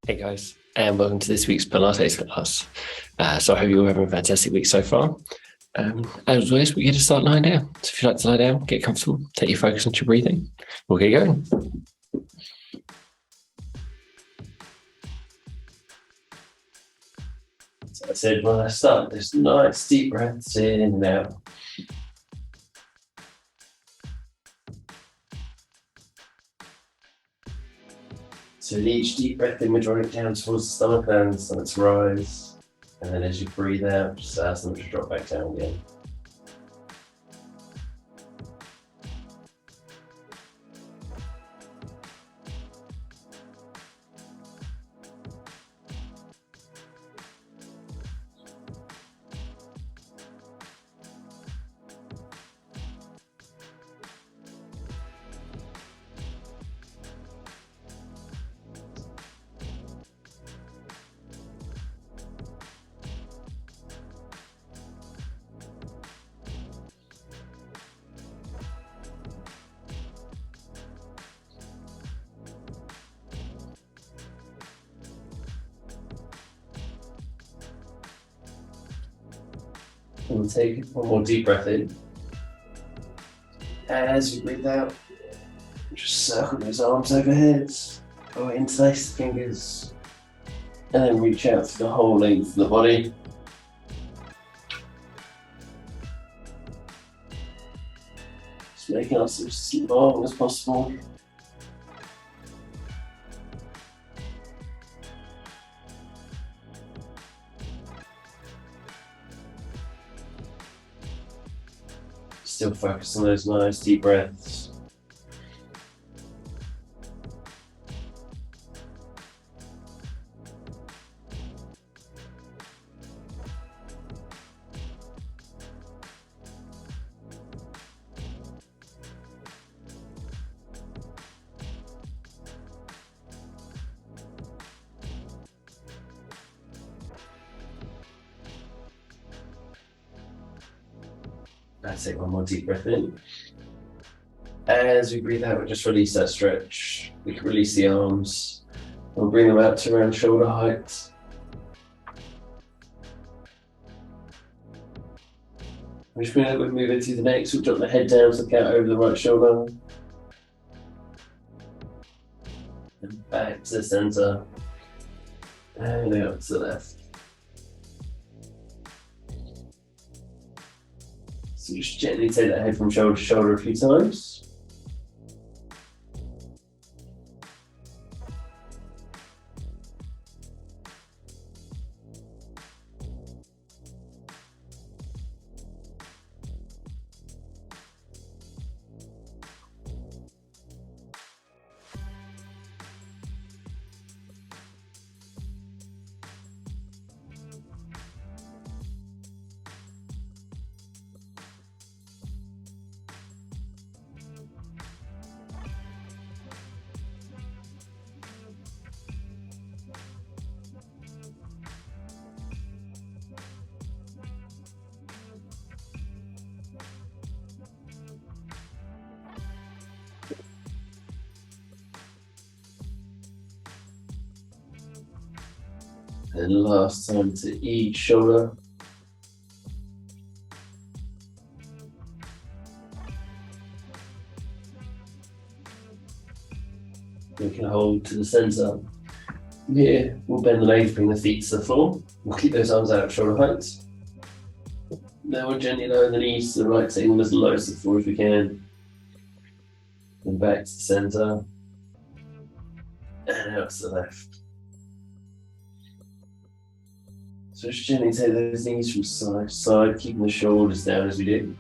Hey guys, and welcome to this week's Pilates class. So I hope you're having a fantastic week so far. As always, we're going to start lying down. So if you'd like to lie down, get comfortable, take your focus onto your breathing. We'll get going. So I said when I start, just nice deep breaths in and out. So with each deep breath in, we're drawing it down towards the stomach and stomach to rise. And then as you breathe out, just allow stomach to drop back down again. And we'll take one more deep breath in. As you breathe out, just circle those arms overhead, or interlace the fingers, and then reach out to the whole length of the body. Just making ourselves as long as possible. Still focus on those nice deep breaths. Let's take one more deep breath in. As we breathe out, we just release that stretch. We can release the arms. We'll bring them out to around shoulder height. Which means we're moving through the neck, so we'll drop the head down, so look out over the right shoulder. And back to the center. And out to the left. So just gently take that head from shoulder to shoulder a few times. And last time to each shoulder. We can hold to the center. Here, we'll bend the legs, bring the feet to the floor. We'll keep those arms out at shoulder height. Then we'll gently lower the knees to the right, taking them as low to the floor as we can. And back to the center. And out to the left. So just gently take those knees from side to side, keeping the shoulders down as we do.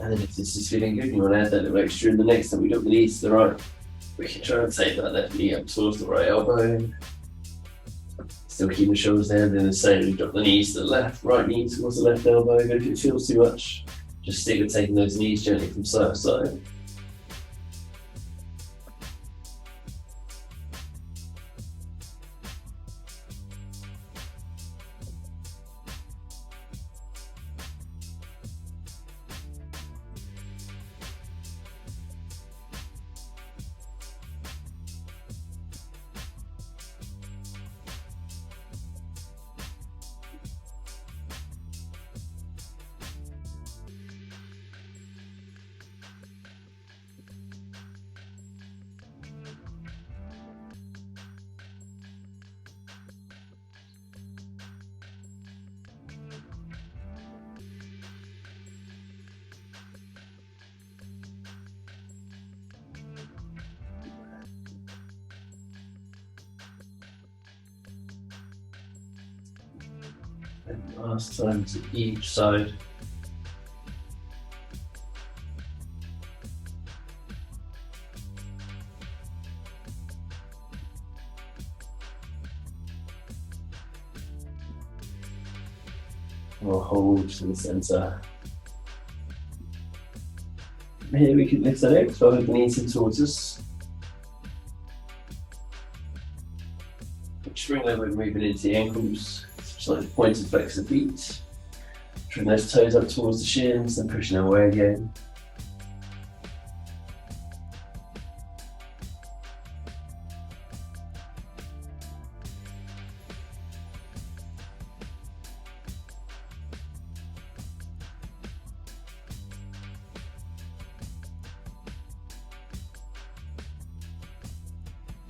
And then if this is feeling good, you want to add that little extra in the next time we drop the knees to the right. We can try and take that left knee up towards the right elbow. Still keep the shoulders down, then the same, we drop the knees to the left, right knee towards the left elbow. But if it feels too much, just stick with taking those knees gently from side to side. And last time to each side. We'll hold to the center. From here we can lift the legs, follow the knees in towards us. Just bring over movement into the ankles. Slightly point and flex the feet. Bring those toes up towards the shins and pushing them away again.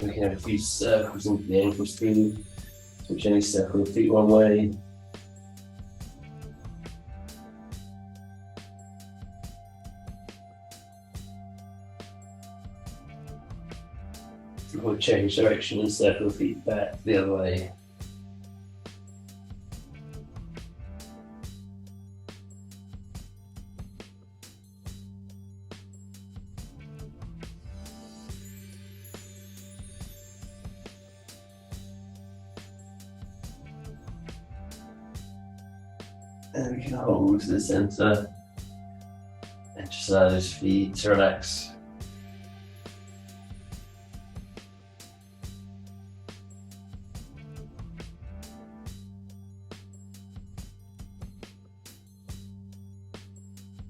We can have a few circles into the ankles too. So gently circle the feet one way. We'll change direction and circle the feet back the other way. And we can hold to the center and just allow those feet to relax.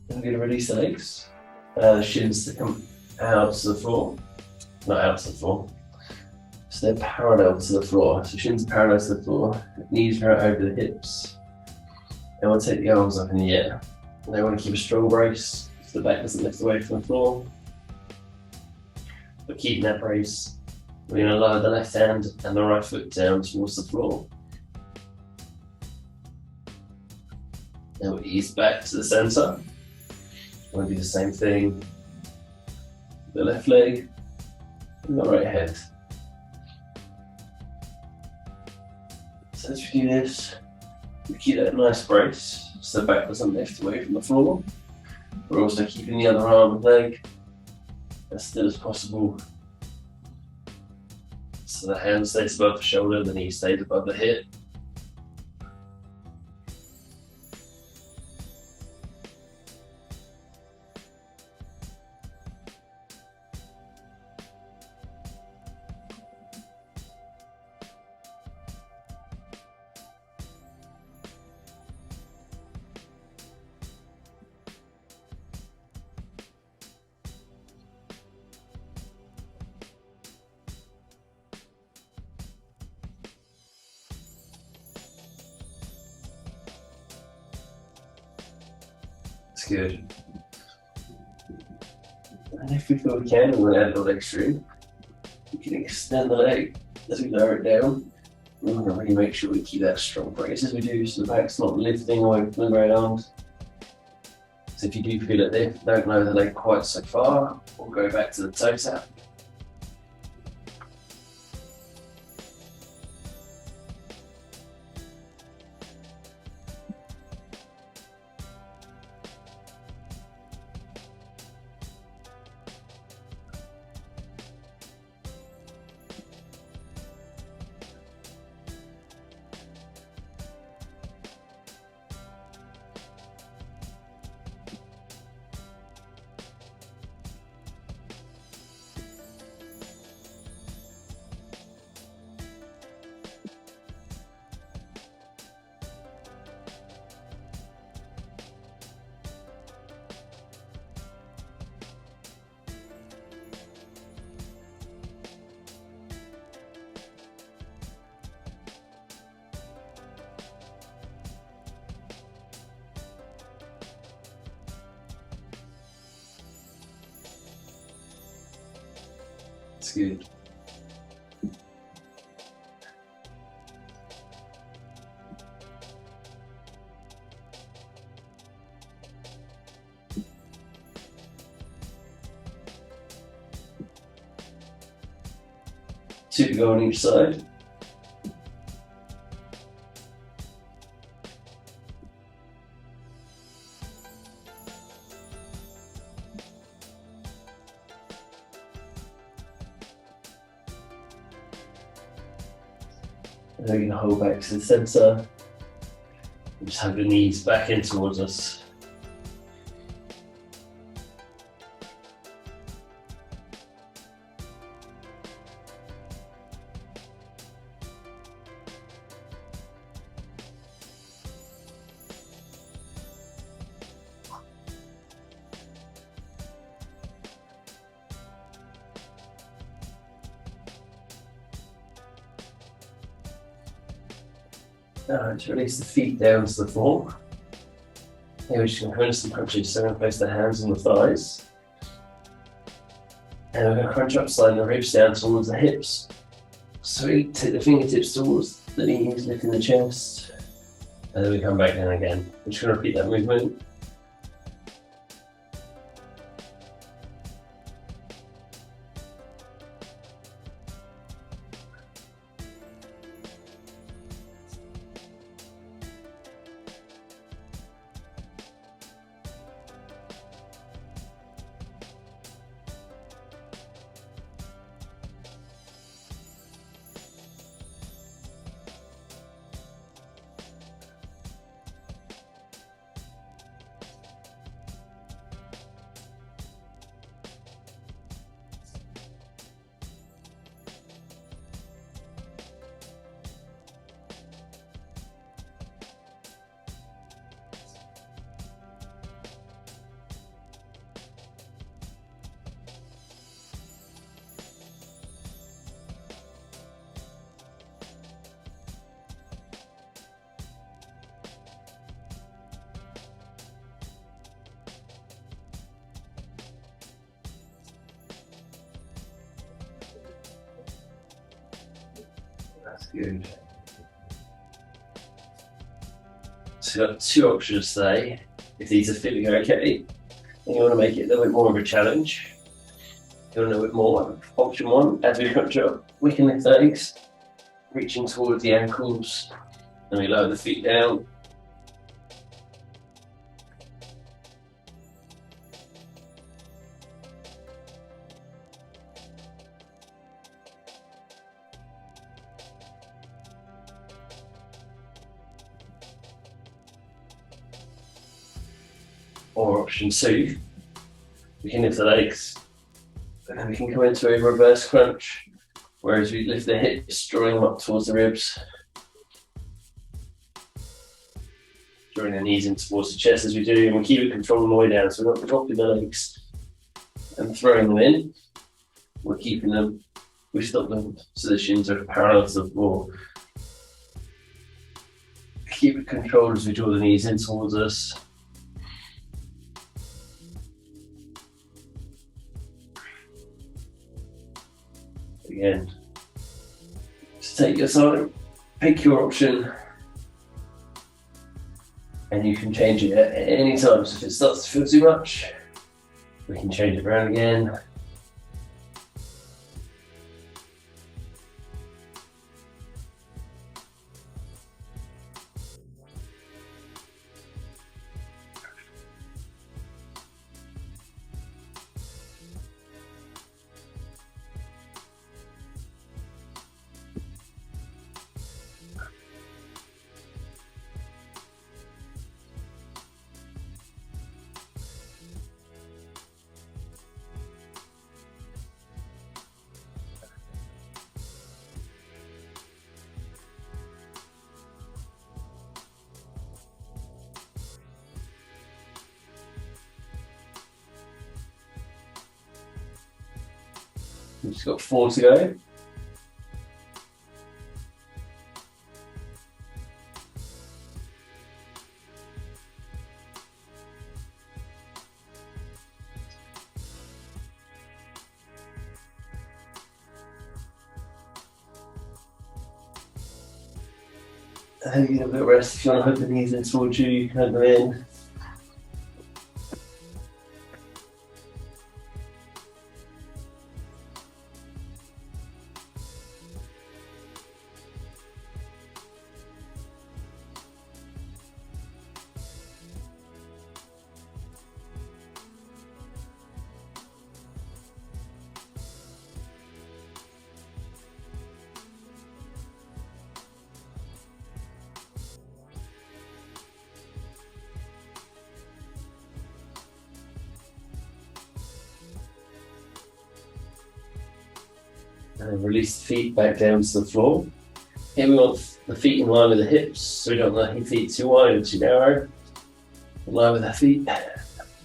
I'm going to release the legs, the shins to come out to the floor, not out to the floor, so they're parallel to the floor. So shins are parallel to the floor, knees are out over the hips, and we'll take the arms up in the air. And they want to keep a strong brace so the back doesn't lift away from the floor. But keeping that brace, we're going to lower the left hand and the right foot down towards the floor. Then we'll ease back to the center. We'll do the same thing, the left leg and the right head. So as we do this, we keep that nice brace so the back doesn't lift away from the floor. We're also keeping the other arm and leg as still as possible. So the hand stays above the shoulder, the knee stays above the hip. That's good. And if we feel we can, we're going to add a little extra. We can extend the leg as we lower it down. We're going to really make sure we keep that strong brace as we do, so the back's not lifting away from the ground. So if you do feel it lift, don't lower the leg quite so far, or go back to the toe tap. That's good. Two to go on each side. And then we're going to hold back to the centre. Just have the knees back in towards us. Now let's release the feet down to the floor. Here we're just going to crunch some punches, so we're going to place the hands on the thighs. And we're going to crunch up, sliding the ribs down towards the hips. So we take the fingertips towards the knees, lifting the chest. And then we come back down again. We're just going to repeat that movement. That's good. So you've got two options today. If these are feeling okay, and you want to make it a little bit more of a challenge, you want a little bit more. Option one, as we crunch up, we can lift the legs, reaching towards the ankles, and we lower the feet down. Or option two, we can lift the legs and then we can come into a reverse crunch, whereas we lift the hips, drawing them up towards the ribs, drawing the knees in towards the chest as we do, and we keep it controlled all the way down, so we're not dropping the legs and throwing them in, we're keeping them, we stop them positions are parallel to the floor. Keep it controlled as we draw the knees in towards us. Again, just take your time, pick your option, and you can change it at any time. So if it starts to feel too much, we can change it around again. We've just got 4 to go. And you get a bit of rest. If you want to hook the knees in towards you, you can hook them in. And release the feet back down to the floor. Here we want the feet in line with the hips, so we don't want the feet too wide or too narrow. In line with the feet,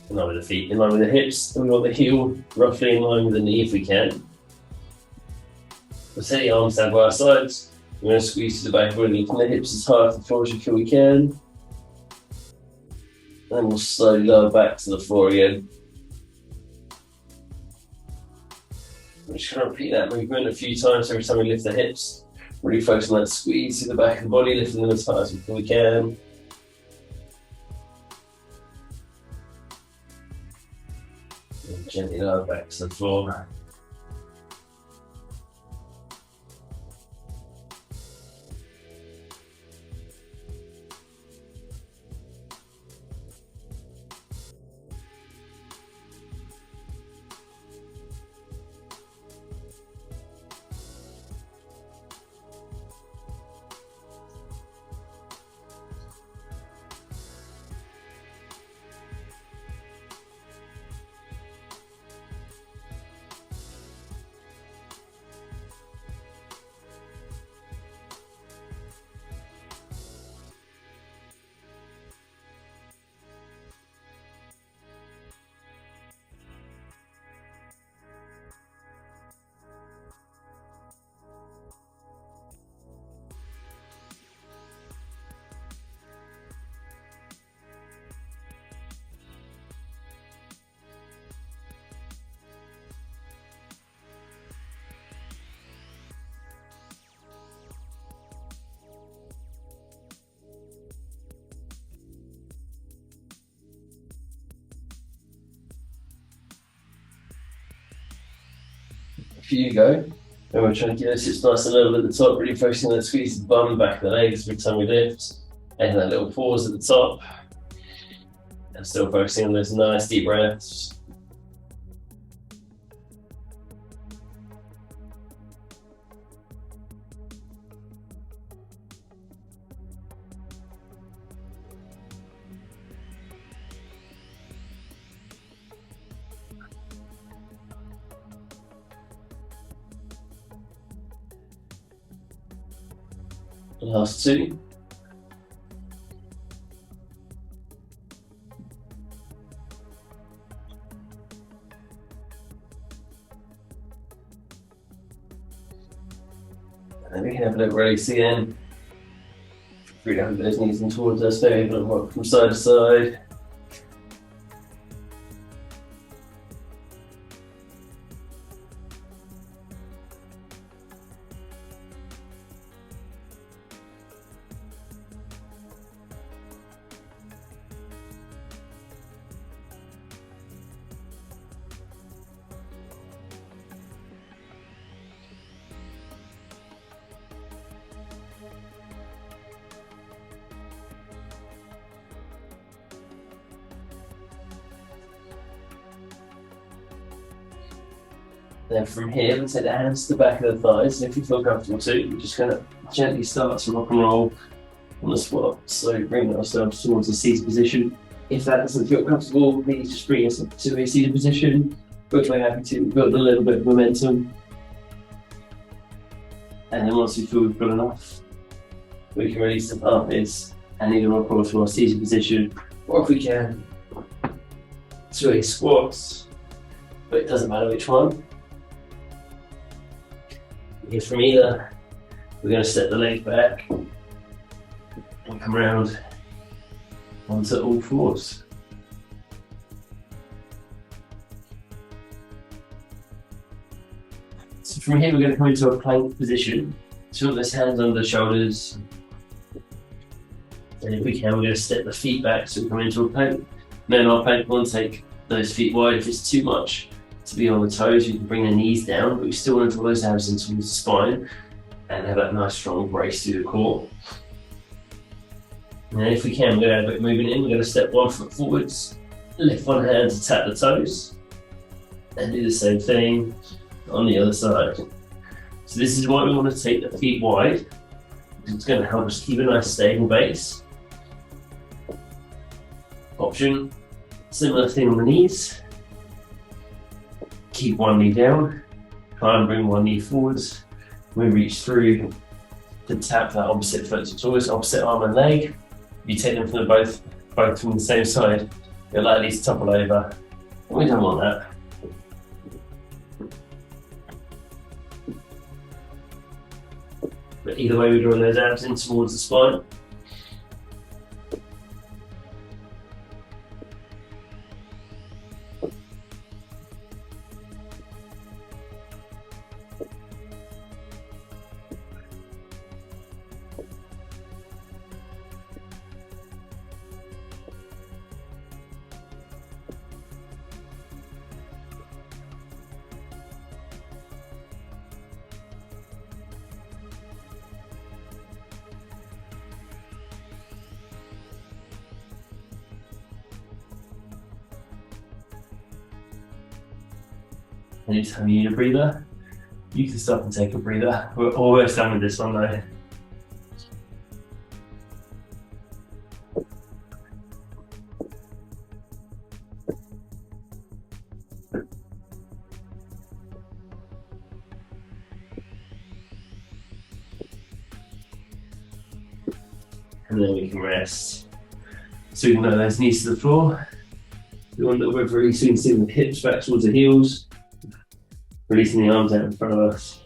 in line with the feet, in line with the hips, and we want the heel roughly in line with the knee if we can. We'll set the arms down by our sides. We're going to squeeze to the back body from the hips as hard off the floor as you feel we can. And we'll slowly lower back to the floor again. We're just going to repeat that movement a few times every time we lift the hips. Really focus on that squeeze through the back of the body, lifting them as high as we can. And gently lower back to the floor. Here you go. And we're trying to get those hips nice and level at the top, really focusing on that squeeze the bum, back of the legs every time we lift. And that little pause at the top. And still focusing on those nice deep breaths. Last two. And then we can have a little release again. Feel free to have those knees in towards us, maybe a little rock from side to side. Then from here, let's take the hands to the back of the thighs, and if you feel comfortable too, we're just going to gently start to rock and roll on the squat. So bring ourselves towards a seated position. If that doesn't feel comfortable, please just bring us up to a seated position. But we're happy to build a little bit of momentum. And then once we feel we've got enough, we can release the pelvis and either rock across to our seated position, or if we can, to a squat. But it doesn't matter which one. Because from either, we're going to step the leg back and come around onto all fours. So from here, we're going to come into a plank position. So those hands under the shoulders, And if we can, we're going to step the feet back so we come into a plank. Then our plank, we want to take those feet wide. If it's too much to be on the toes, you can bring the knees down, but we still want to draw those abs in towards the spine and have that nice strong brace through the core. And if we can, we're going to have a bit of movement in. We're going to step one foot forwards, lift one hand to tap the toes, and do the same thing on the other side. So this is why we want to take the feet wide. It's going to help us keep a nice stable base. Option, similar thing on the knees. Keep one knee down, try and bring one knee forwards. We reach through to tap that opposite foot. So it's always opposite arm and leg. If you take them from both from the same side, you're likely to topple over. We don't want that. But either way, we draw those abs in towards the spine. Anytime you need a breather, you can stop and take a breather. We're almost done with this one though. And then we can rest. So we can lower those knees to the floor. We want a little bit of releasing, seeing the hips back towards the heels. Releasing the arms out in front of us.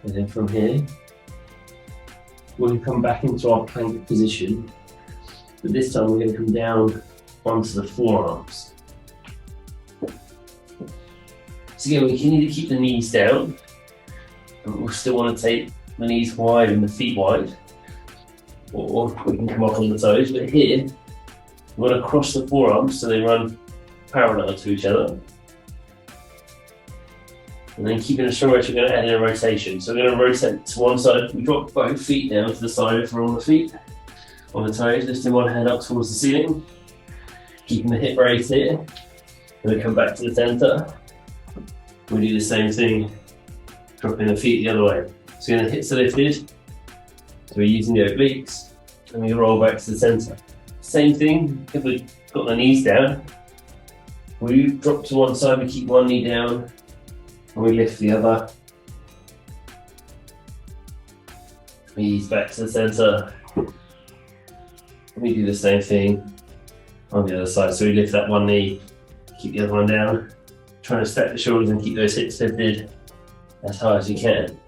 And then from here, we'll come back into our plank position, but this time we're going to come down onto the forearms. So again, we can either keep the knees down, but we'll still want to take the knees wide and the feet wide, or we can come up on the toes, but here, we want to cross the forearms so they run parallel to each other. And then keeping a strong rotation, we're going to add in a rotation. So we're going to rotate to one side. We drop both feet down to the side if we're on the feet. On the toes, lifting one hand up towards the ceiling. Keeping the hip raised here. And we come back to the centre. We do the same thing, dropping the feet the other way. So we're going to hips are lifted. So we're using the obliques. And we roll back to the centre. Same thing, if we've got the knees down. We drop to one side, we keep one knee down. And we lift the other. We ease back to the centre. We do the same thing on the other side. So we lift that one knee, keep the other one down. Trying to stack the shoulders and keep those hips lifted as high as you can.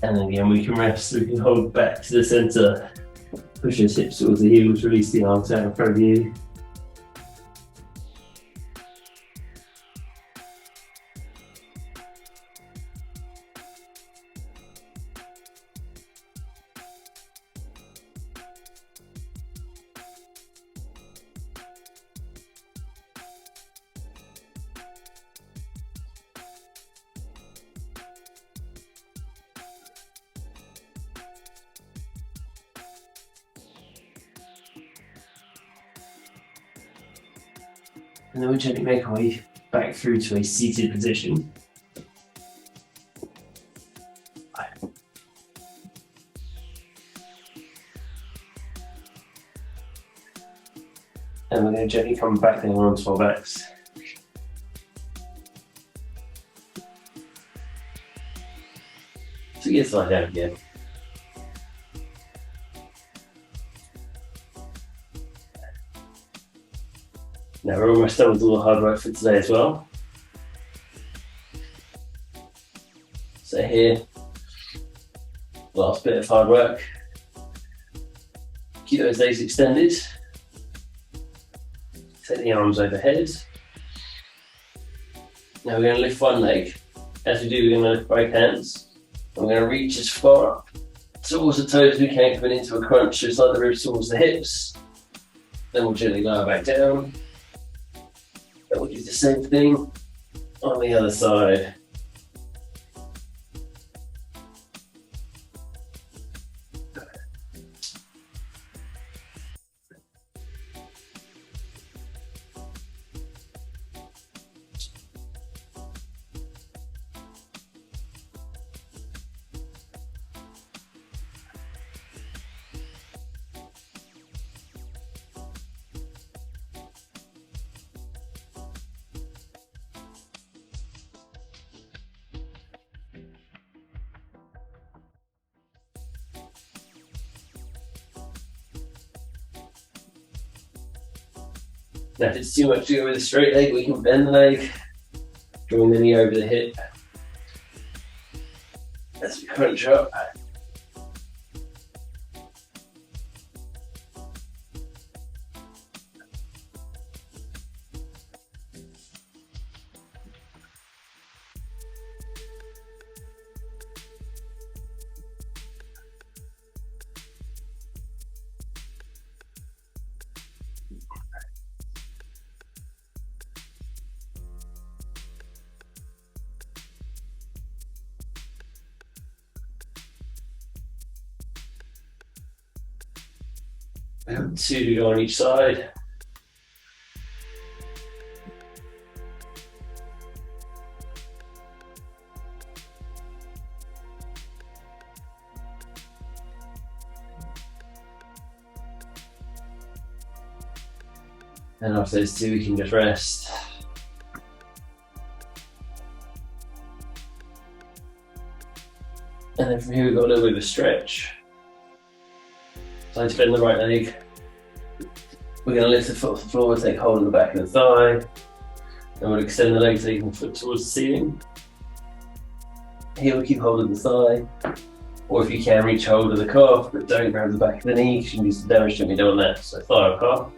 And then again, we can rest, we can hold back to the center, push your hips towards the heels, release the arms out in front of you. And then we gently make our way back through to a seated position. And we're going to gently come back down onto our backs. So you get lie down again. Now we're almost done with all the hard work for today as well. So here, last bit of hard work. Keep those legs extended. Take the arms overhead. Now we're going to lift one leg. As we do, we're going to lift both hands. And we're going to reach as far up towards the toes as we can, coming into a crunch, just like the ribs towards the hips. Then we'll gently lower back down. And we'll do the same thing on the other side. Now if it's too much to go with a straight leg, we can bend the leg, drawing the knee over the hip as we crunch up. We have 2 to go on each side. And after those 2, we can just rest. And then from here, we've got a little bit of a stretch. So to bend the right leg. We're going to lift the foot off the floor, take hold of the back of the thigh. And we'll extend the leg so you can foot towards the ceiling. Here we'll keep hold of the thigh. Or if you can, reach hold of the calf, but don't grab the back of the knee because you can do some damage to me doing that. So thigh or calf.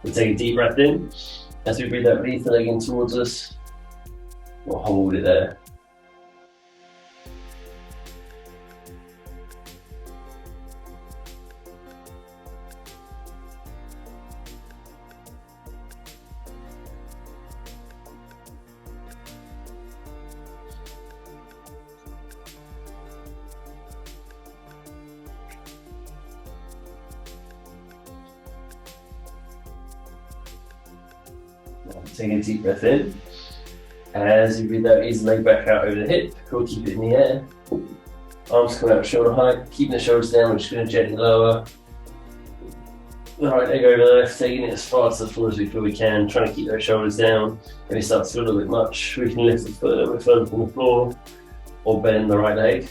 We'll take a deep breath in. As we breathe out, release the leg in towards us. We'll hold it there. Take a deep breath in. As you breathe out, ease the leg back out over the hip. We'll keep it in the air. Arms come out shoulder height. Keeping the shoulders down, we're just going to gently lower. The right leg over the left, taking it as far to the floor as we feel we can, trying to keep those shoulders down. If it starts to feel a little bit much, we can lift the foot a little bit further from the floor or bend the right leg.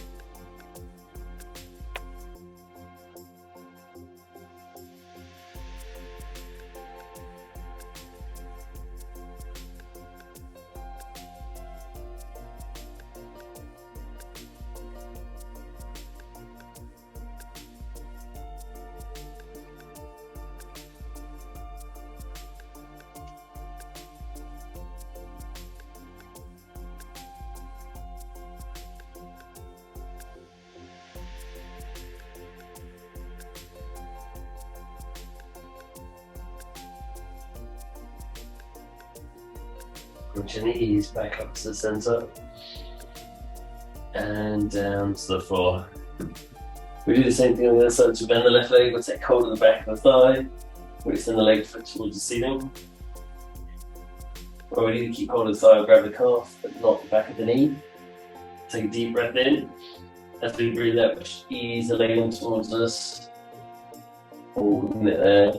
Reach your knees back up to the center and down to the floor. We do the same thing on the other side. So bend the left leg, we'll take hold of the back of the thigh, we'll extend the leg foot towards the ceiling. Or we need to keep hold of the thigh or grab the calf, but not the back of the knee. Take a deep breath in. As we breathe out, just ease the leg in towards us. Holding it there.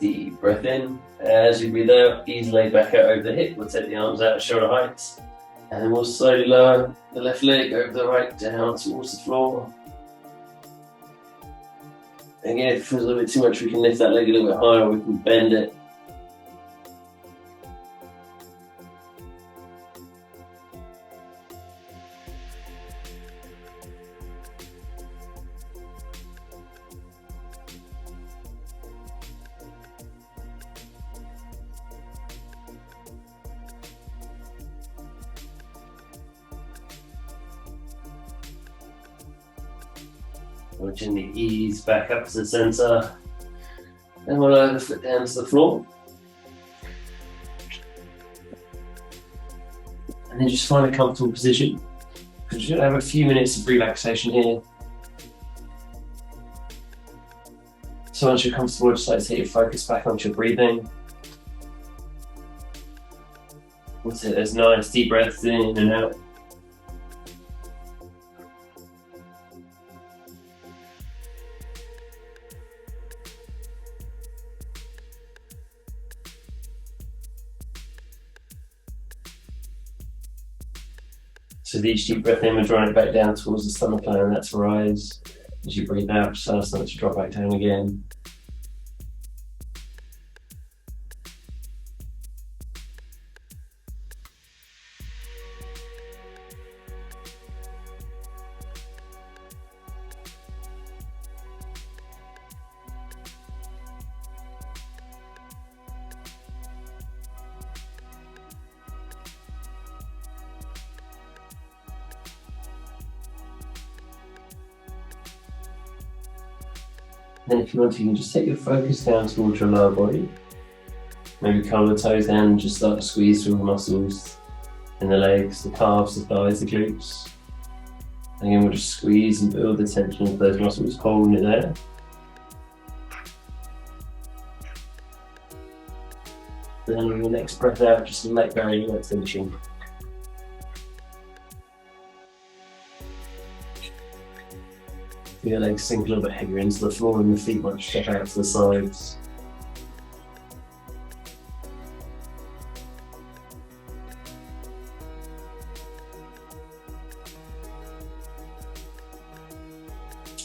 Deep breath in. As you breathe out, ease the leg back out over the hip. We'll take the arms out at shoulder height. And then we'll slowly lower the left leg over the right down towards the floor. Again, if it feels a little bit too much, we can lift that leg a little bit higher, we can bend it. We'll gently ease back up to the center. Then we'll lower the foot down to the floor. And then just find a comfortable position. We're just going to have a few minutes of relaxation here. So once you're comfortable, just like to take your focus back onto your breathing. We'll take those nice deep breaths in and out. So with each deep breath in, we're drawing it back down towards the stomach line, and that's rise. As you breathe out, just allow stomach to drop back down again. Then if you want to, you can just take your focus down towards your lower body. Maybe curl the toes down and just start to squeeze through the muscles in the legs, the calves, the thighs, the glutes. And again, we'll just squeeze and build the tension of those muscles, holding it there. Then on your next breath out, just let go of that tension. Feel your legs sink a little bit heavier into the floor and the feet might step out to the sides.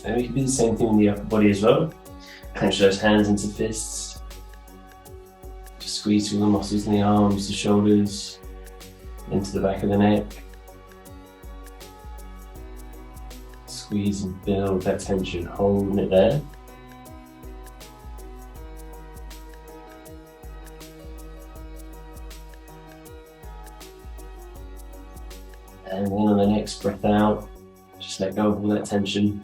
And we can do the same thing with the upper body as well. Clench those hands into fists. Just squeeze through the muscles in the arms, the shoulders, into the back of the neck. Squeeze and build that tension, holding it there. And then on the next breath out, just let go of all that tension.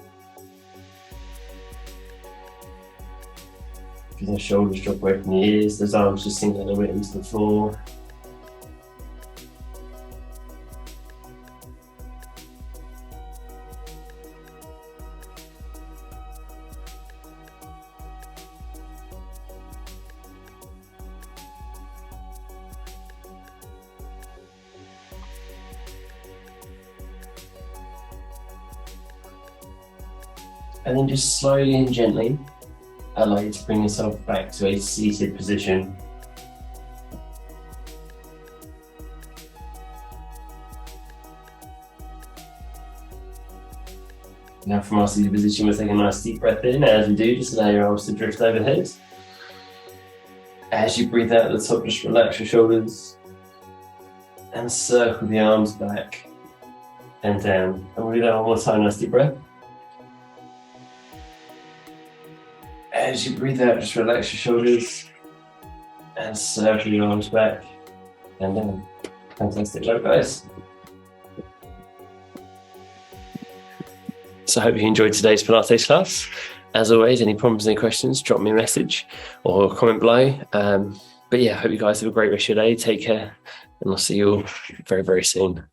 Feel the shoulders drop away from the ears, those arms just sink a little bit into the floor. And then just slowly and gently allow you to bring yourself back to a seated position. Now from our seated position, we'll take a nice deep breath in. As we do, just allow your arms to drift overhead. As you breathe out at the top, just relax your shoulders and circle the arms back and down. And we'll do that one more time, nice deep breath. As you breathe out, just relax your shoulders and circle your arms back and down. Fantastic job, guys. So I hope you enjoyed today's Pilates class. As always, any problems, any questions, drop me a message or comment below. But yeah, I hope you guys have a great rest of your day. Take care, and I'll see you all very, very soon.